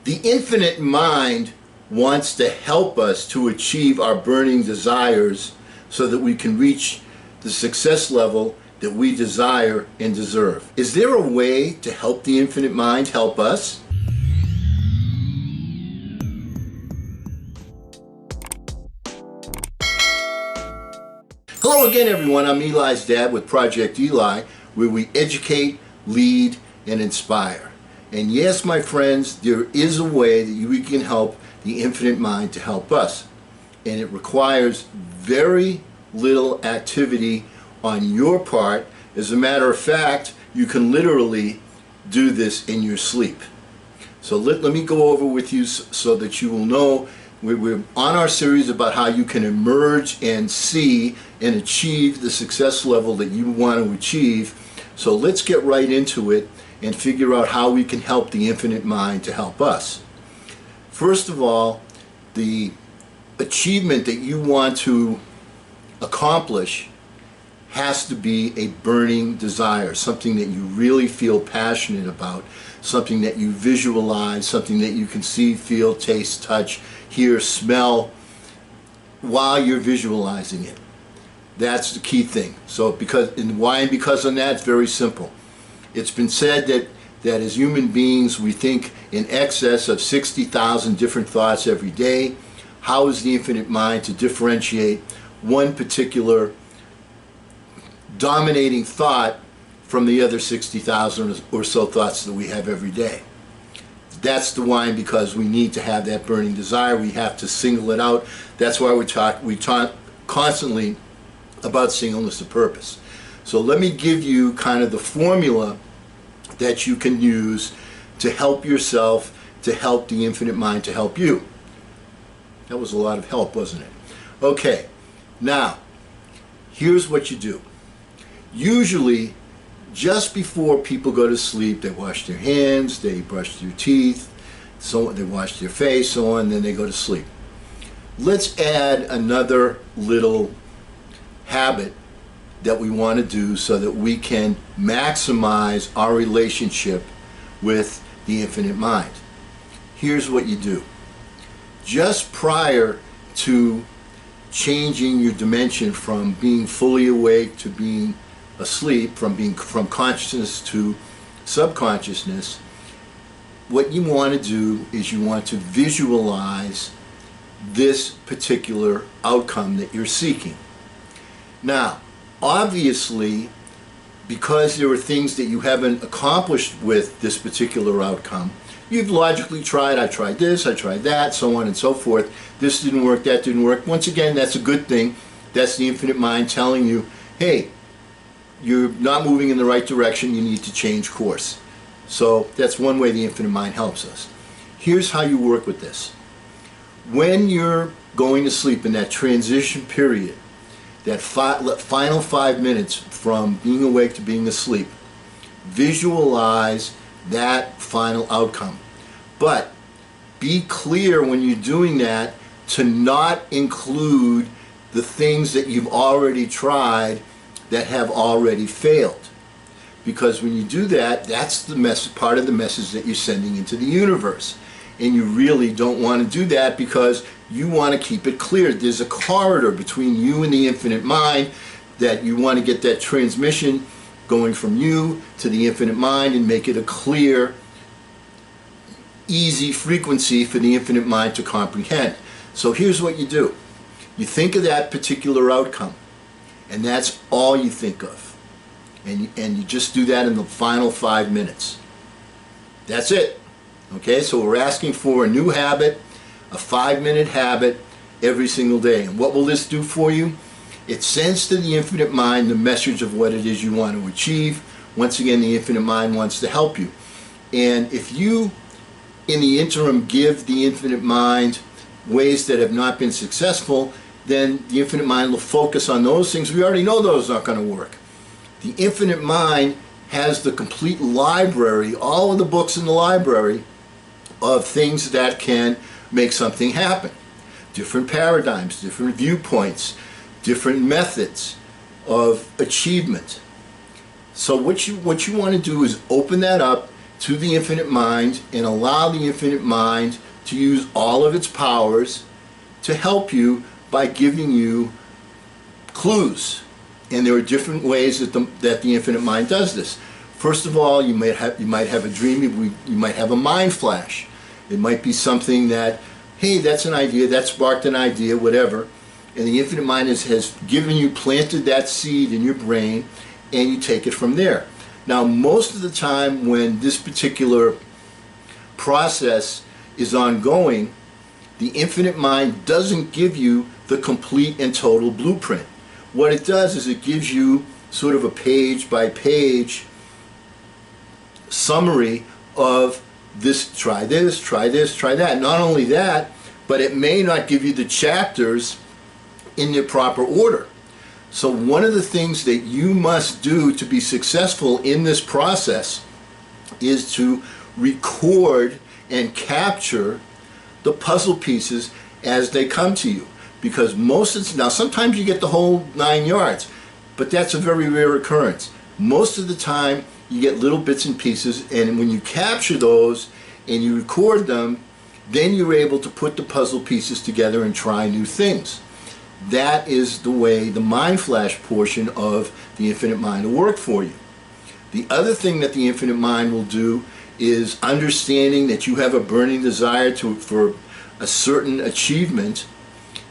The infinite mind wants to help us to achieve our burning desires so that we can reach the success level that we desire and deserve. Is there a way to help the infinite mind help us? Hello again, everyone. I'm Eli's dad with Project Eli, where we educate, lead, and inspire. And yes, my friends, there is a way that we can help the infinite mind to help us. And it requires very little activity on your part. As a matter of fact, you can literally do this in your sleep. So let me go over with you so that you will know. We're on our series about how you can emerge and see and achieve the success level that you want to achieve. So let's get right into it and figure out how we can help the infinite mind to help us. First of all, the achievement that you want to accomplish has to be a burning desire, something that you really feel passionate about, something that you visualize, something that you can see, feel, taste, touch, hear, smell while you're visualizing it. That's the key thing. So because of that, it's very simple. It's been said that as human beings we think in excess of 60,000 different thoughts every day. How is the infinite mind to differentiate one particular dominating thought from the other 60,000 or so thoughts that we have every day? That's the why, because we need to have that burning desire. We have to single it out. That's why we talk constantly about singleness of purpose. So let me give you kind of the formula that you can use to help yourself, to help the infinite mind to help you. That was a lot of help, wasn't it? Okay, now here's what you do. Usually just before people go to sleep, they wash their hands, they brush their teeth, so they wash their face, so on, then they go to sleep. Let's add another little habit that we want to do so that we can maximize our relationship with the infinite mind. Here's what you do. Just prior to changing your dimension from being fully awake to being asleep, from consciousness to subconsciousness, what you want to do is you want to visualize this particular outcome that you're seeking. Now, obviously, because there are things that you haven't accomplished with this particular outcome, you've logically tried, I tried this, I tried that, so on and so forth. This didn't work, that didn't work. Once again, that's a good thing. That's the infinite mind telling you, hey, you're not moving in the right direction, you need to change course. So that's one way the infinite mind helps us. Here's how you work with this. When you're going to sleep in that transition period, that final 5 minutes from being awake to being asleep, visualize that final outcome. But be clear when you're doing that to not include the things that you've already tried that have already failed. Because when you do that, that's the part of the message that you're sending into the universe. And you really don't want to do that because you want to keep it clear. There's a corridor between you and the infinite mind that you want to get that transmission going from you to the infinite mind and make it a clear, easy frequency for the infinite mind to comprehend. So here's what you do. You think of that particular outcome, and that's all you think of. And you just do that in the final 5 minutes. That's it. Okay, so we're asking for a new habit, a 5-minute habit every single day. And what will this do for you? It sends to the infinite mind the message of what it is you want to achieve. Once again, the infinite mind wants to help you. And if you, in the interim, give the infinite mind ways that have not been successful, then the infinite mind will focus on those things. We already know those aren't going to work. The infinite mind has the complete library, all of the books in the library, of things that can make something happen. Different paradigms, different viewpoints, different methods of achievement. So what you want to do is open that up to the infinite mind and allow the infinite mind to use all of its powers to help you by giving you clues. And there are different ways that the infinite mind does this. First of all, you might have a dream, you might have a mind flash. It might be something that, hey, that's an idea, that sparked an idea, whatever. And the infinite mind has given you, planted that seed in your brain, and you take it from there. Now, most of the time when this particular process is ongoing, the infinite mind doesn't give you the complete and total blueprint. What it does is it gives you sort of a page by page summary of this, try this, try this, try that. Not only that, but it may not give you the chapters in their proper order. So one of the things that you must do to be successful in this process is to record and capture the puzzle pieces as they come to you. Because now sometimes you get the whole 9 yards, but that's a very rare occurrence. Most of the time you get little bits and pieces, and when you capture those and you record them, then you're able to put the puzzle pieces together and try new things. That is the way the mind flash portion of the infinite mind will work for you. The other thing that the infinite mind will do is understanding that you have a burning desire for a certain achievement.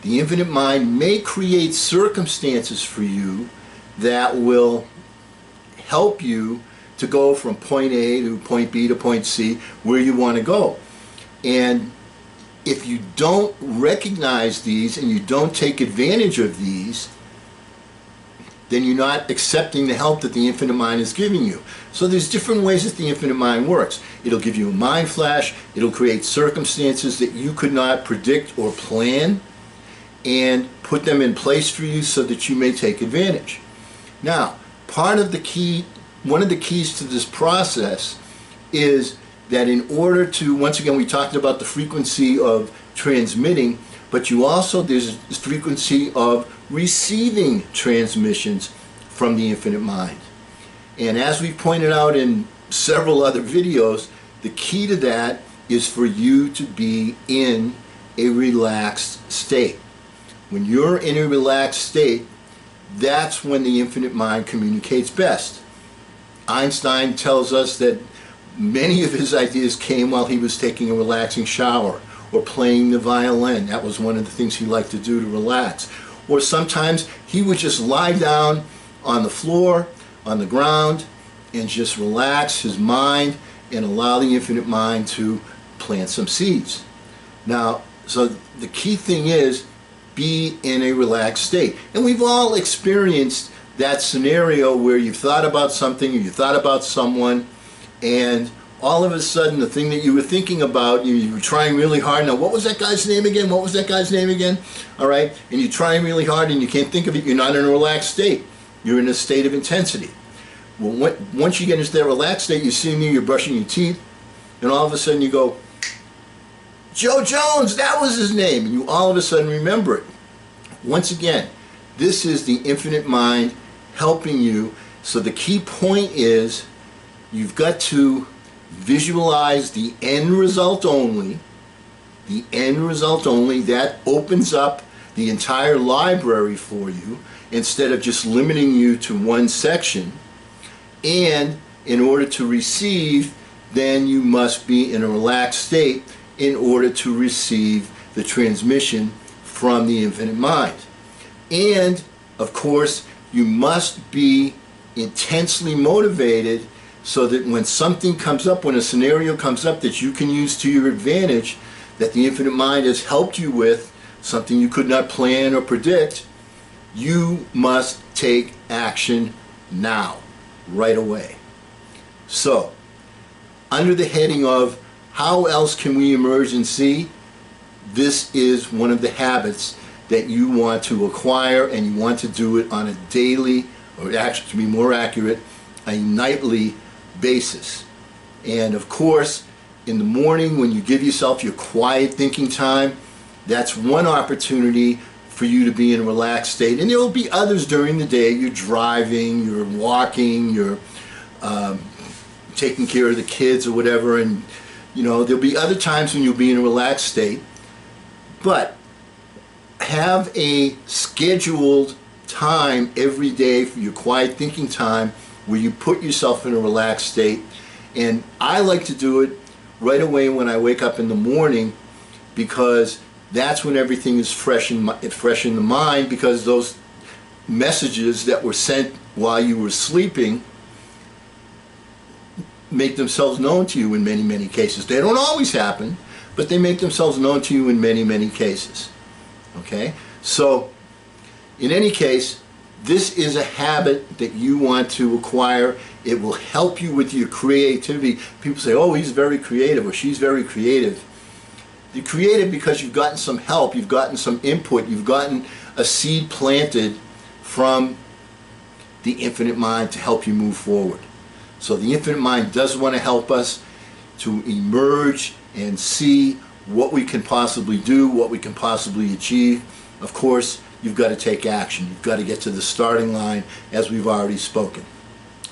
The infinite mind may create circumstances for you that will help you to go from point A to point B to point C, where you want to go. And if you don't recognize these and you don't take advantage of these, then you're not accepting the help that the infinite mind is giving you. So there's different ways that the infinite mind works. It'll give you a mind flash, it'll create circumstances that you could not predict or plan, and put them in place for you so that you may take advantage. Now, one of the keys to this process is that in order to, once again, we talked about the frequency of transmitting, but there's this frequency of receiving transmissions from the infinite mind. And as we pointed out in several other videos, the key to that is for you to be in a relaxed state. When you're in a relaxed state, that's when the infinite mind communicates best. Einstein tells us that many of his ideas came while he was taking a relaxing shower or playing the violin. That was one of the things he liked to do to relax. Or sometimes he would just lie down on the floor, on the ground, and just relax his mind and allow the infinite mind to plant some seeds. Now, so the key thing is, be in a relaxed state. And we've all experienced that scenario where you've thought about something or you thought about someone, and all of a sudden the thing that you were thinking about, you were trying really hard. Now, what was that guy's name again? What was that guy's name again? All right, and you're trying really hard and you can't think of it. You're not in a relaxed state. You're in a state of intensity. Well, once you get into that relaxed state, you're sitting there, you're brushing your teeth, and all of a sudden you go, Joe Jones, that was his name, and you all of a sudden remember it. Once again, this is the infinite mind helping you. So the key point is, you've got to visualize the end result only. The end result only. That opens up the entire library for you instead of just limiting you to one section. And in order to receive, then you must be in a relaxed state in order to receive the transmission from the infinite mind. And of course, you must be intensely motivated so that when something comes up, when a scenario comes up that you can use to your advantage, that the infinite mind has helped you with, something you could not plan or predict, you must take action now, right away. So, under the heading of how else can we emerge and see, this is one of the habits that you want to acquire, and you want to do it on a daily, or actually to be more accurate, a nightly basis. And of course, in the morning when you give yourself your quiet thinking time, that's one opportunity for you to be in a relaxed state. And there will be others during the day. You're driving, you're walking, you're taking care of the kids or whatever, and you know, there'll be other times when you'll be in a relaxed state, but have a scheduled time every day for your quiet thinking time where you put yourself in a relaxed state. And I like to do it right away when I wake up in the morning, because that's when everything is fresh in the mind, because those messages that were sent while you were sleeping make themselves known to you in many, many cases. They don't always happen, but they make themselves known to you in many, many cases. Okay? So, in any case, this is a habit that you want to acquire. It will help you with your creativity. People say, oh, he's very creative, or she's very creative. You're creative because you've gotten some help, you've gotten some input, you've gotten a seed planted from the infinite mind to help you move forward. So the infinite mind does want to help us to emerge and see what we can possibly do, what we can possibly achieve. Of course, you've got to take action. You've got to get to the starting line, as we've already spoken.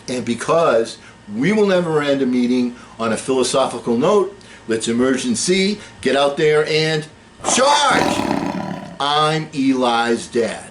And because we will never end a meeting on a philosophical note, let's emerge and see, get out there and charge! I'm Eli's dad.